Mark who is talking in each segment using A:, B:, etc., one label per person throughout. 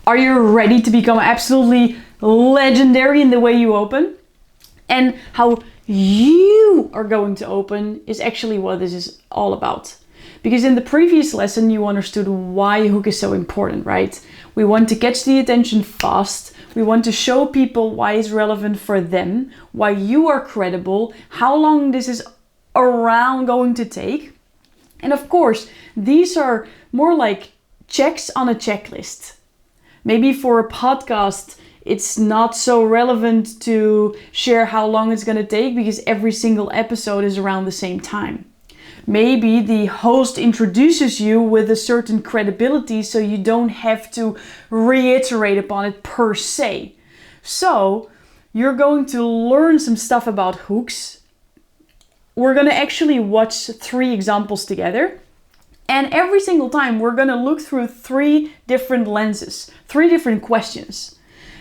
A: Are you ready to become absolutely legendary in the way you open? And how you are going to open is actually what this is all about. Because in the previous lesson, you understood why hook is so important, right? We want to catch the attention fast. We want to show people why it's relevant for them, why you are credible, how long this is around going to take. And of course, these are more like checks on a checklist. Maybe for a podcast, it's not so relevant to share how long it's going to take because every single episode is around the same time. Maybe the host introduces you with a certain credibility so you don't have to reiterate upon it per se. So you're going to learn some stuff about hooks. We're going to actually watch 3 examples together. And every single time we're going to look through 3 different lenses, 3 different questions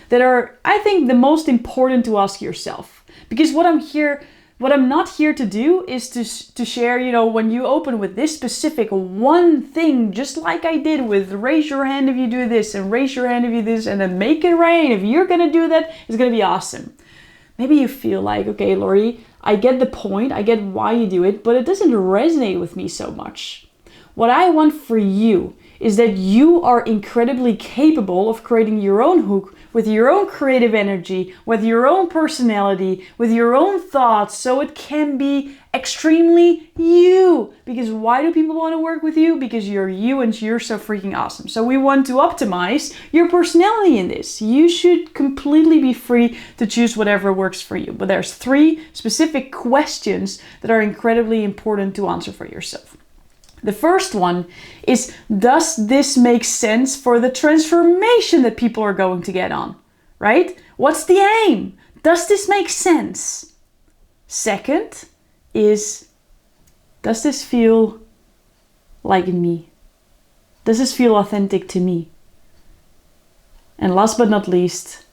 A: that are, I think, the most important to ask yourself. Because what I'm not here to do is to share, when you open with this specific one thing, just like I did with raise your hand if you do this and raise your hand if you do this and then make it rain. If you're going to do that, it's going to be awesome. Maybe you feel like, okay, Lori, I get the point. I get why you do it, but it doesn't resonate with me so much. What I want for you is that you are incredibly capable of creating your own hook with your own creative energy, with your own personality, with your own thoughts, so it can be extremely you. Because why do people want to work with you? Because you're you and you're so freaking awesome. So we want to optimize your personality in this. You should completely be free to choose whatever works for you. But there's 3 specific questions that are incredibly important to answer for yourself. The first one is, does this make sense for the transformation that people are going to get on, right? What's the aim? Does this make sense? Second is, does this feel like me? Does this feel authentic to me? And last but not least,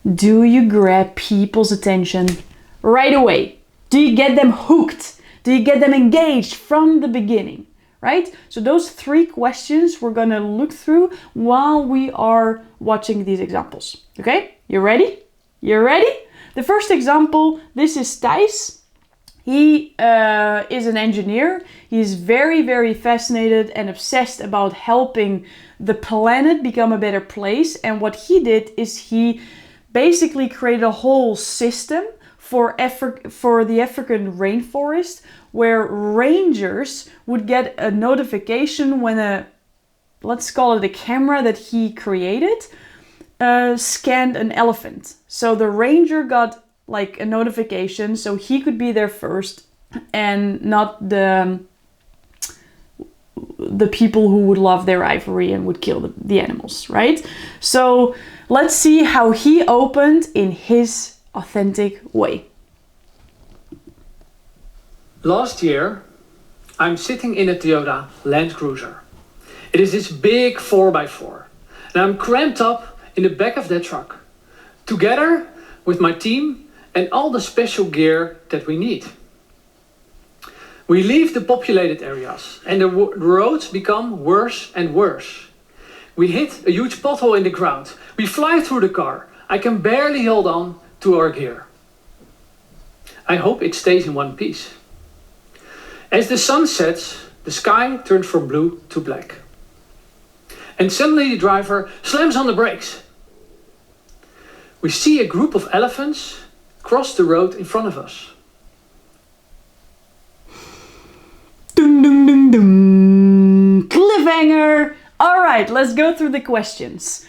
A: do you grab people's attention right away? Do you get them hooked? Do you get them engaged from the beginning, right? So those 3 questions we're going to look through while we are watching these examples. Okay, you ready? You ready? The first example, this is Thijs. He is an engineer. He's very, very fascinated and obsessed about helping the planet become a better place. And what he did is he basically created a whole system for the African rainforest, where rangers would get a notification when let's call it a camera that he created, scanned an elephant. So the ranger got like a notification so he could be there first and not the people who would love their ivory and would kill the animals, right? So let's see how he opened in his authentic way.
B: Last year, I'm sitting in a Toyota Land Cruiser. It is this big 4x4, and I'm cramped up in the back of that truck, together with my team and all the special gear that we need. We leave the populated areas, and the roads become worse and worse. We hit a huge pothole in the ground. We fly through the car. I can barely hold on to our gear. I hope it stays in one piece. As the sun sets, the sky turns from blue to black. And suddenly the driver slams on the brakes. We see a group of elephants cross the road in front of us.
A: Dun, dun, dun, dun. Cliffhanger! All right, let's go through the questions.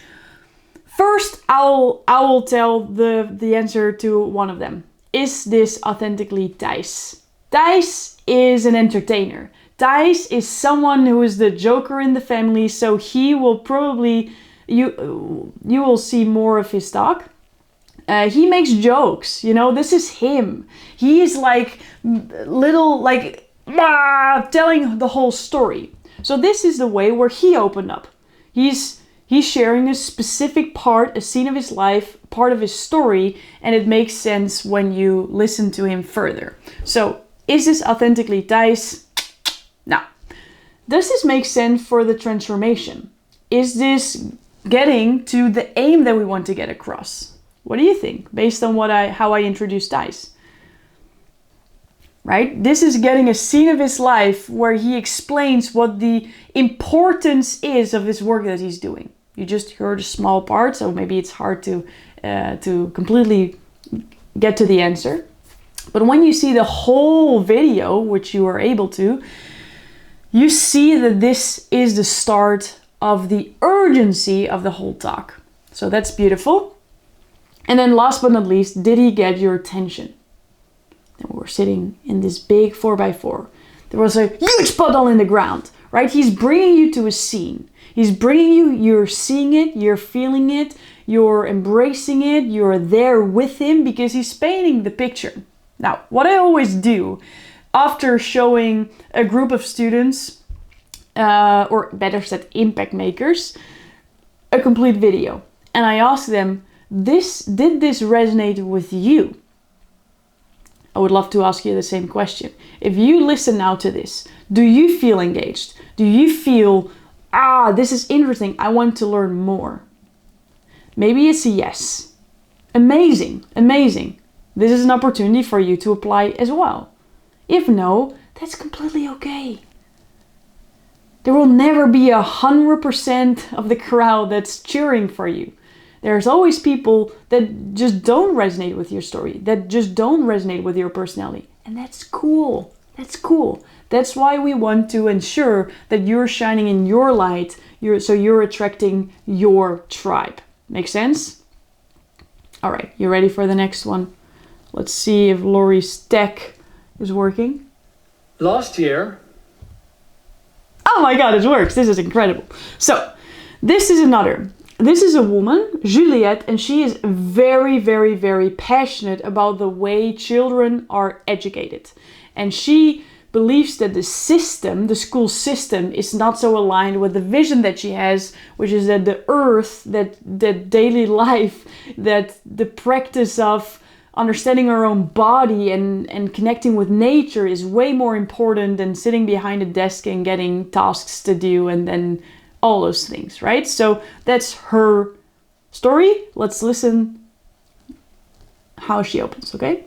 A: First, I will tell the answer to one of them. Is this authentically Thijs? Thijs is an entertainer. Thijs is someone who is the joker in the family, so he will probably, you will see more of his talk. He makes jokes, this is him. He is like little, telling the whole story. So this is the way where he opened up. He's sharing a specific part, a scene of his life, part of his story, and it makes sense when you listen to him further. So, is this authentically Thijs? Now, does this make sense for the transformation? Is this getting to the aim that we want to get across. What do you think, based on how I introduced Thijs? Right? This is getting a scene of his life where he explains what the importance is of this work that he's doing. You just heard a small part, so maybe it's hard to completely get to the answer. But when you see the whole video, which you are able to, you see that this is the start of the urgency of the whole talk. So that's beautiful. And then last but not least, did he get your attention? And we were sitting in this big 4x4. There was a huge puddle in the ground, right? He's bringing you to a scene. He's bringing you, you're seeing it, you're feeling it, you're embracing it, you're there with him because he's painting the picture. Now, what I always do after showing a group of students, or better said, impact makers, a complete video, and I ask them, did this resonate with you? I would love to ask you the same question. If you listen now to this, do you feel engaged? Do you feel, this is interesting, I want to learn more? Maybe it's a yes. Amazing, amazing. This is an opportunity for you to apply as well. If no, that's completely okay. There will never be 100% of the crowd that's cheering for you. There's always people that just don't resonate with your story, that just don't resonate with your personality. And that's cool. That's cool. That's why we want to ensure that you're shining in your light, so you're attracting your tribe. Make sense? All right, you ready for the next one? Let's see if Lori's tech is working.
B: Last year.
A: Oh my God, it works. This is incredible. So this is another. This is a woman, Juliette, and she is very, very, very passionate about the way children are educated. And she believes that the system, the school system, is not so aligned with the vision that she has, which is that the earth, that daily life, that the practice of understanding our own body and connecting with nature is way more important than sitting behind a desk and getting tasks to do and then all those things, right? So that's her story. Let's listen how she opens, okay?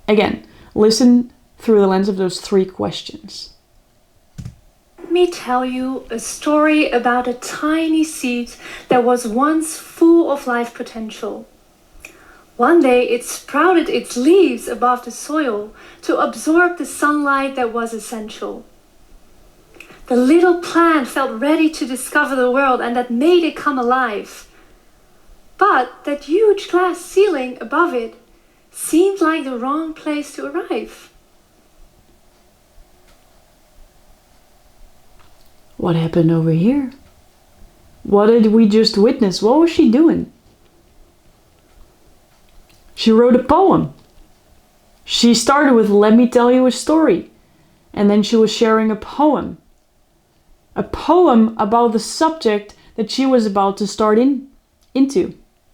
A: Again, listen through the lens of those 3 questions.
C: Let me tell you a story about a tiny seed that was once full of life potential. One day it sprouted its leaves above the soil to absorb the sunlight that was essential. The little plant felt ready to discover the world, and that made it come alive. But that huge glass ceiling above it seemed like the wrong place to arrive.
A: What happened over here? What did we just witness? What was she doing? She wrote a poem. She started with, let me tell you a story. And then she was sharing a poem. A poem about the subject that she was about to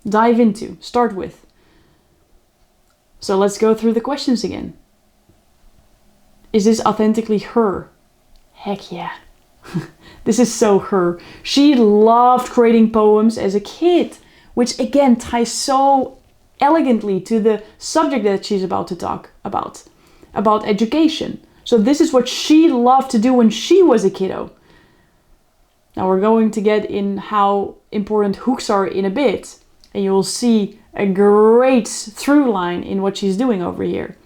A: dive into, start with. So let's go through the questions again. Is this authentically her? Heck yeah. This is so her. She loved creating poems as a kid, which again ties so elegantly to the subject that she's about to talk about education. So this is what she loved to do when she was a kiddo. Now we're going to get in how important hooks are in a bit, and you'll see a great through line in what she's doing over here.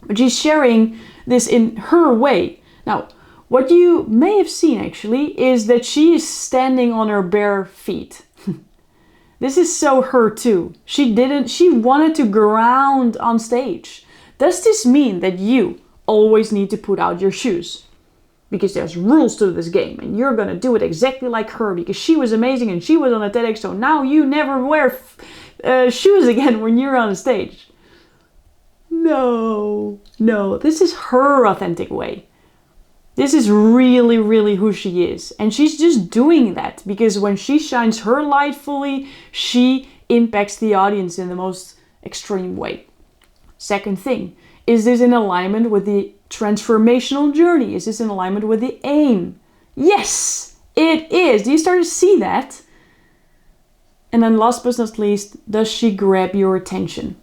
A: But she's sharing this in her way. Now, what you may have seen actually is that she is standing on her bare feet. This is so her too. She wanted to ground on stage. Does this mean that you always need to put out your shoes? Because there's rules to this game and you're gonna do it exactly like her because she was amazing and she was on a TEDx, so now you never wear shoes again when you're on a stage. No, this is her authentic way. This is really, really who she is. And she's just doing that because when she shines her light fully, she impacts the audience in the most extreme way. Second thing, is this in alignment with the transformational journey? Is this in alignment with the aim? Yes, it is. Do you start to see that? And then last but not least, does she grab your attention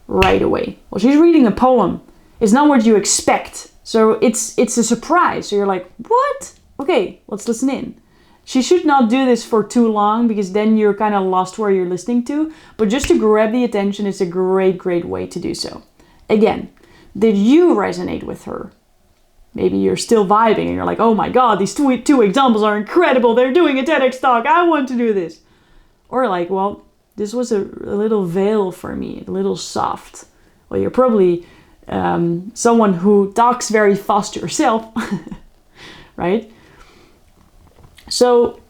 A: right away? Well, she's reading a poem. It's not what you expect. So it's a surprise. So you're like, what? Okay, let's listen in. She should not do this for too long because then you're kind of lost where you're listening to. But just to grab the attention is a great way to do so. Again, did you resonate with her? Maybe you're still vibing and you're like, oh my God, these two examples are incredible. They're doing a TEDx talk. I want to do this. Or like, well, this was a little veil for me, a little soft. Well, you're probably someone who talks very fast yourself, right? So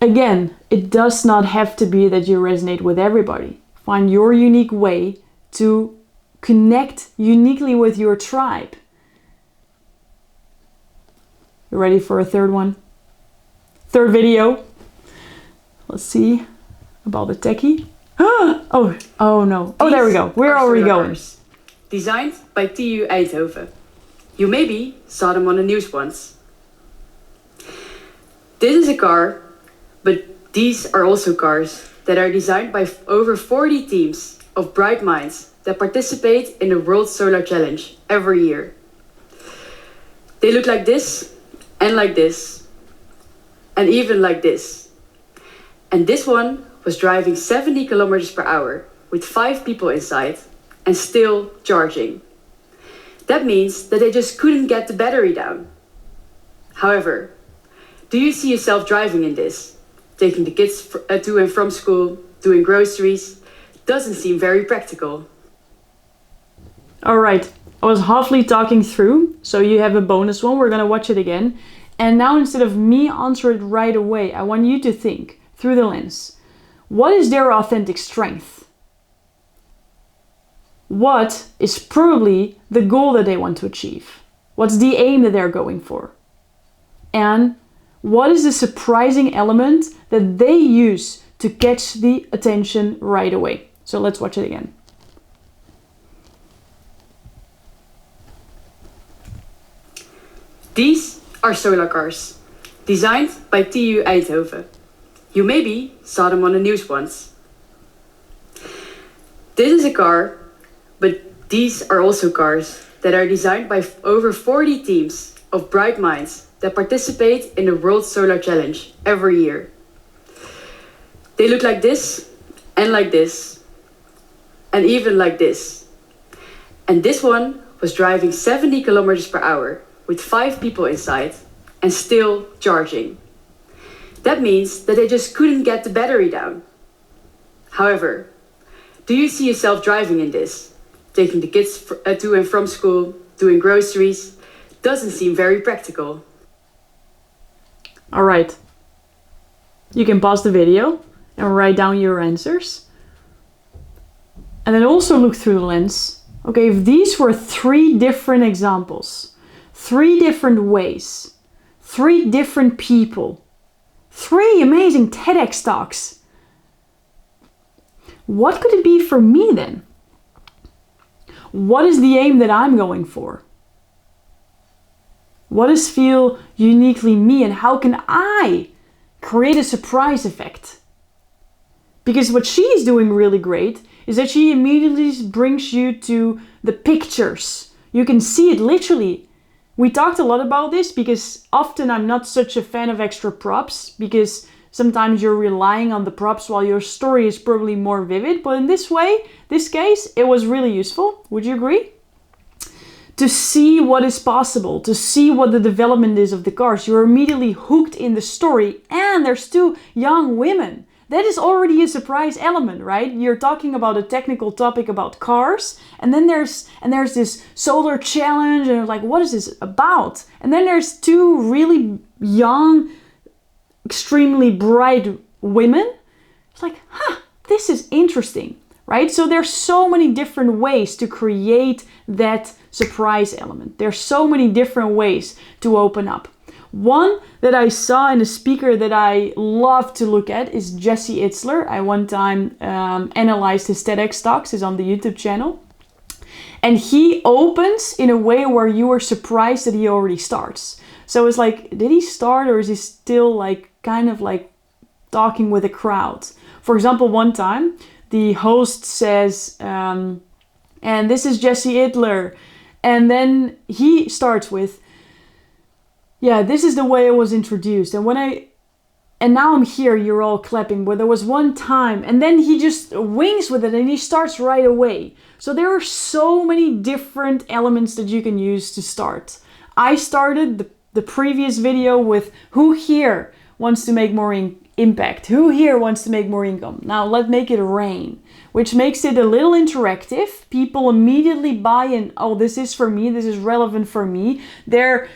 A: again, it does not have to be that you resonate with everybody. Find your unique way to connect uniquely with your tribe. You ready for a third one? Third video. Let's see about the techie. Oh no. Oh, there we go. We're already going.
D: Designed by TU Eindhoven. You maybe saw them on the news once. This is a car, but these are also cars that are designed by over 40 teams of bright minds that participate in the World Solar Challenge every year. They look like this, and even like this. And this one was driving 70 kilometers per hour with 5 people inside and still charging. That means that they just couldn't get the battery down. However, do you see yourself driving in this? Taking the kids to and from school, doing groceries? Doesn't seem very practical.
A: All right, I was halfly talking through, so you have a bonus one. We're gonna watch it again. And now instead of me answer it right away, I want you to think through the lens. What is their authentic strength? What is probably the goal that they want to achieve? What's the aim that they're going for? And what is the surprising element that they use to catch the attention right away? So let's watch it again.
D: These are solar cars, designed by TU Eindhoven. You maybe saw them on the news once. This is a car, but these are also cars that are designed by over 40 teams of bright minds that participate in the World Solar Challenge every year. They look like this, and even like this. And this one was driving 70 kilometers per hour with 5 people inside and still charging. That means that they just couldn't get the battery down. However, do you see yourself driving in this? Taking the kids to and from school, doing groceries? Doesn't seem very practical.
A: All right. You can pause the video and write down your answers. And then also look through the lens. Okay, if these were 3 different examples, 3 different ways, 3 different people, 3 amazing TEDx talks, what could it be for me then? What is the aim that I'm going for? What does feel uniquely me, and how can I create a surprise effect? Because what she's doing really great is that she immediately brings you to the pictures. You can see it literally. We talked a lot about this because often I'm not such a fan of extra props because sometimes you're relying on the props while your story is probably more vivid. But in this case, it was really useful. Would you agree? To see what is possible, to see what the development is of the cars. You're immediately hooked in the story, and there's 2 young women. That is already a surprise element, right? You're talking about a technical topic about cars, and then there's this solar challenge, and like, what is this about? And then there's 2 really young, extremely bright women. It's like, this is interesting, right? So there's so many different ways to create that surprise element. There's so many different ways to open up. One that I saw in a speaker that I love to look at is Jesse Itzler. I one time analyzed his TEDx talks. He's on the YouTube channel. And he opens in a way where you are surprised that he already starts. So it's like, did he start, or is he still like kind of like talking with a crowd? For example, one time the host says, and this is Jesse Idler. And then he starts with, yeah, this is the way I was introduced. And now I'm here, you're all clapping. But there was one time, and then he just wings with it and he starts right away. So there are so many different elements that you can use to start. I started the previous video with who here wants to make more impact? Who here wants to make more income? Now let's make it rain, which makes it a little interactive. People immediately buy in, oh, this is for me, this is relevant for me. They're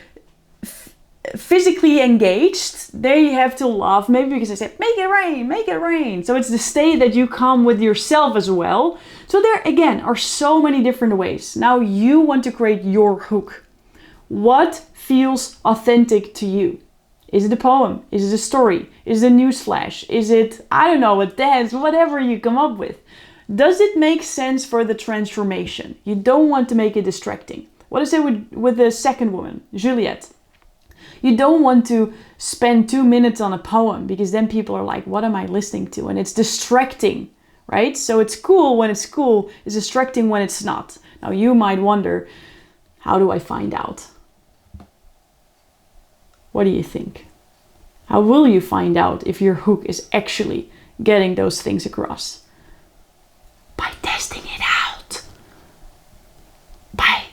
A: physically engaged. They have to laugh, maybe because I said, make it rain, make it rain. So it's the state that you come with yourself as well. So there again are so many different ways. Now you want to create your hook. What feels authentic to you? Is it a poem? Is it a story? Is it a newsflash? Is it, I don't know, a dance, whatever you come up with? Does it make sense for the transformation? You don't want to make it distracting. What is it with the second woman, Juliette? You don't want to spend 2 minutes on a poem because then people are like, what am I listening to? And it's distracting, right? So it's cool when it's cool, it's distracting when it's not. Now you might wonder, how do I find out? What do you think? How will you find out if your hook is actually getting those things across? By testing it out. By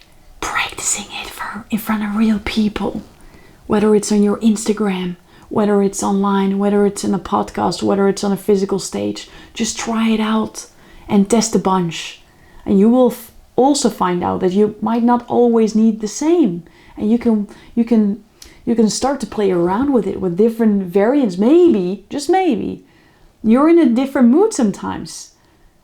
A: practicing it in front of real people. Whether it's on your Instagram, whether it's online, whether it's in a podcast, whether it's on a physical stage. Just try it out and test a bunch. And you will also find out that you might not always need the same. And you can start to play around with it with different variants. Maybe, just maybe, you're in a different mood sometimes.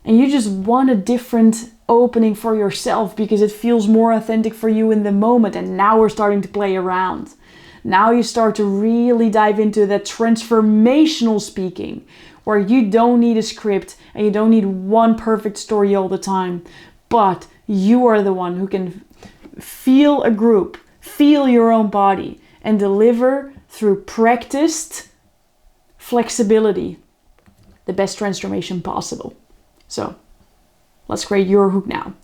A: And you just want a different opening for yourself because it feels more authentic for you in the moment. And now we're starting to play around. Now you start to really dive into that transformational speaking where you don't need a script and you don't need one perfect story all the time, but you are the one who can feel a group, feel your own body and deliver through practiced flexibility the best transformation possible. So let's create your hook now.